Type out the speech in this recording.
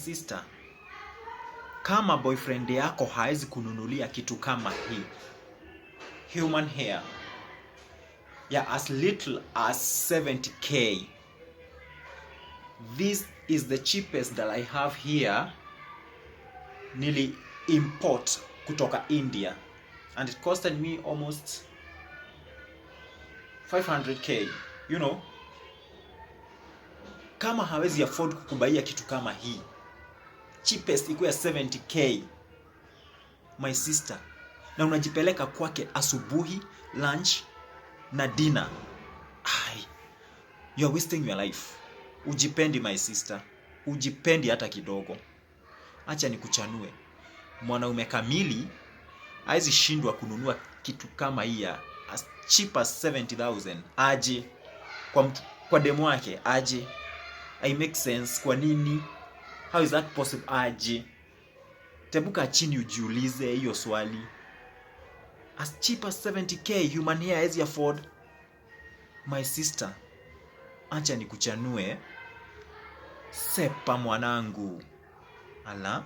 Sister, kama boyfriend yako haezi kununulia kitu kama hii human hair ya as little as 70k, this is the cheapest that I have here. Nili import kutoka India and it costed me almost 500k, you know. Kama hawezi afford kukubaia kitu kama hii, cheapest ikuwa 70k, my sister, na unajipeleka kwake asubuhi, lunch na dinner, you are wasting your life. Ujipendi my sister, ujipendi hata kidogo. Acha nikuchanue, mwanaume kamili haizi shindwa kununua kitu kama hii ya as cheap as 70,000. Aje kwa demo wake, aje? I make sense. Kwa nini? How is that possible? Aje? Tebuka chini ujiulize hiyo swali. As cheap as 70k human hair haizi afford. My sister, acha nikuchanue. Sepa mwanangu. Ala.